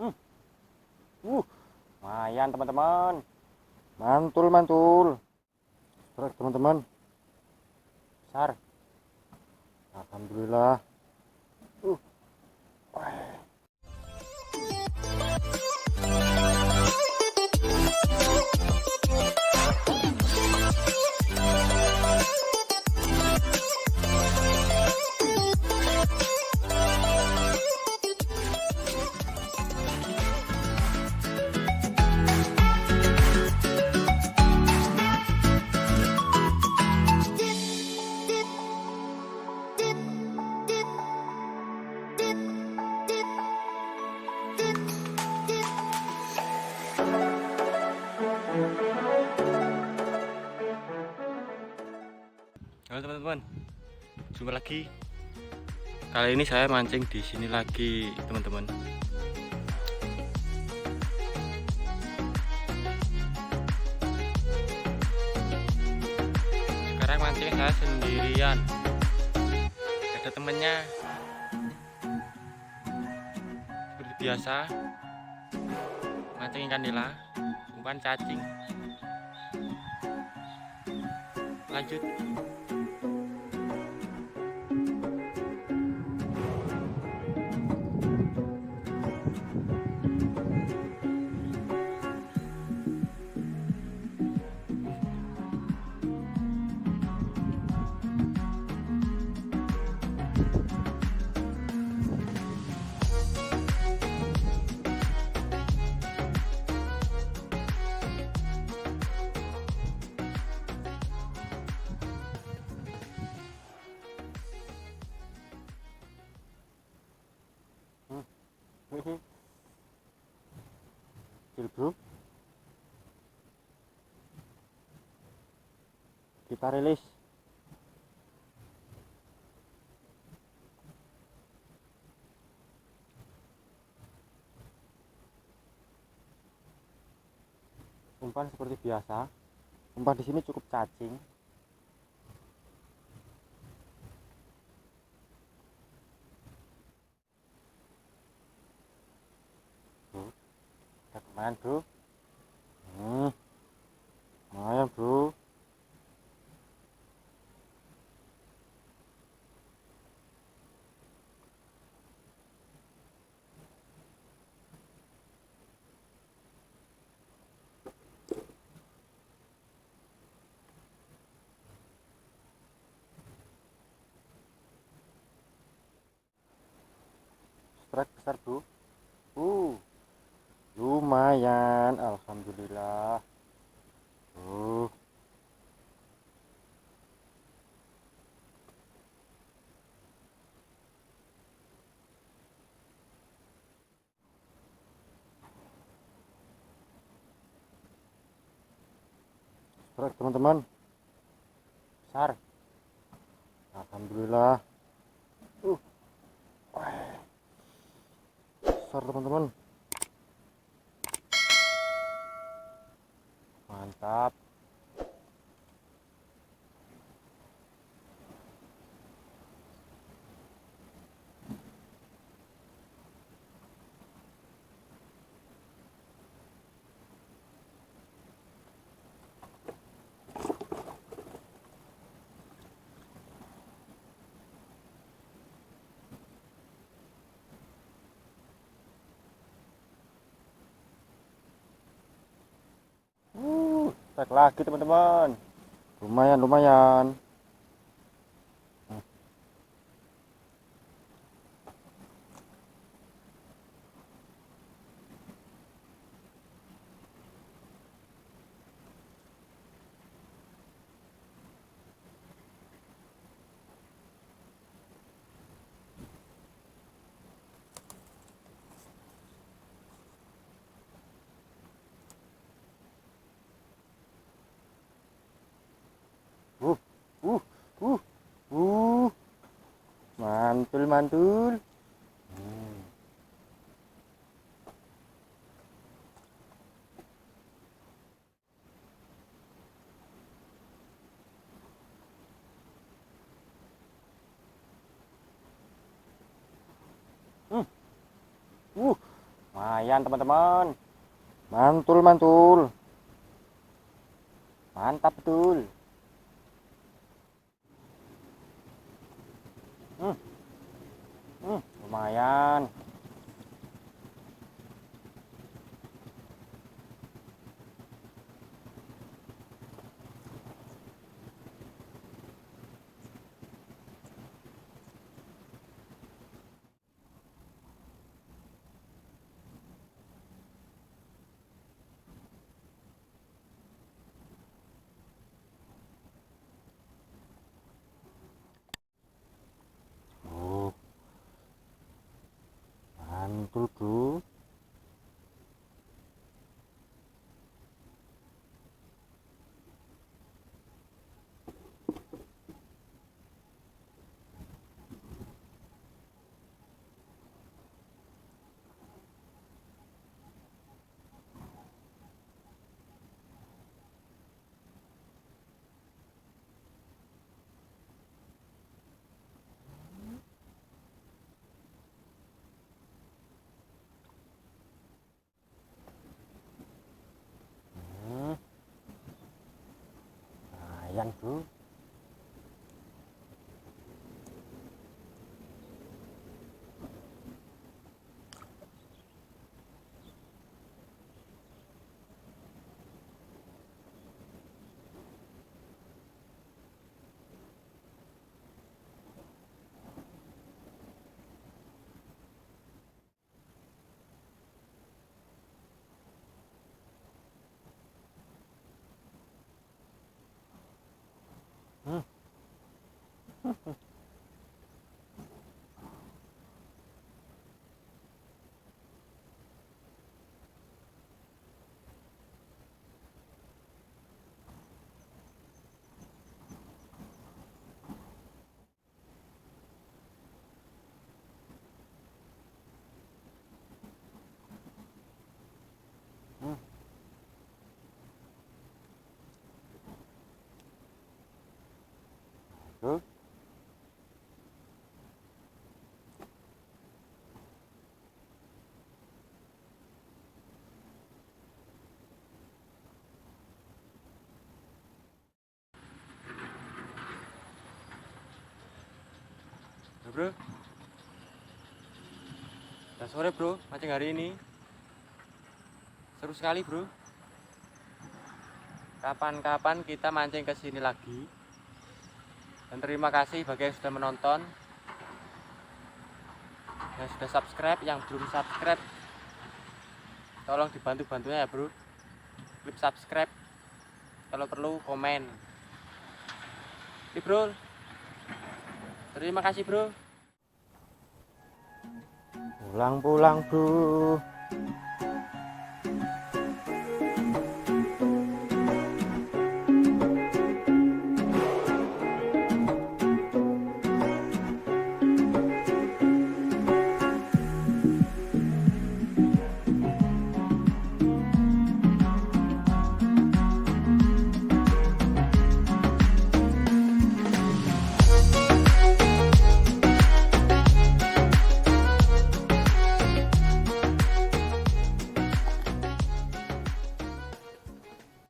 Hmm. Lumayan teman-teman. Mantul. Strike teman-teman. Besar. Alhamdulillah. Wah. Halo teman-teman, jumpa lagi. Kali ini saya mancing di sini lagi, teman-teman. Sekarang mancing saya sendirian, gak ada temennya. Seperti biasa, mancing ikan nila, umpan cacing. Lanjut. Kecil bro. Kita rilis. Umpan seperti biasa. Umpan di sini cukup cacing. Bro, kita kemana bro? Lumayan bro. Strike besar bro. Lumayan, alhamdulillah. Strike teman-teman. Besar. Alhamdulillah. Besar teman-teman. Mantap. Strike lagi teman-teman. Lumayan. Uh, uh, uh, uh. Mantul. Uh, Lumayan teman-teman. Mantul. Mantap betul. Lumayan. Oh, mantul bro. Lumayan bro. Bro. Ya, bro. Udah sore bro, mancing hari ini seru sekali bro. Kapan-kapan kita mancing ke sini lagi. Dan terima kasih bagi yang sudah menonton, yang sudah subscribe, yang belum subscribe tolong dibantu-bantunya ya bro. Klik subscribe, kalau perlu komen. Oke bro, terima kasih bro. Pulang bro.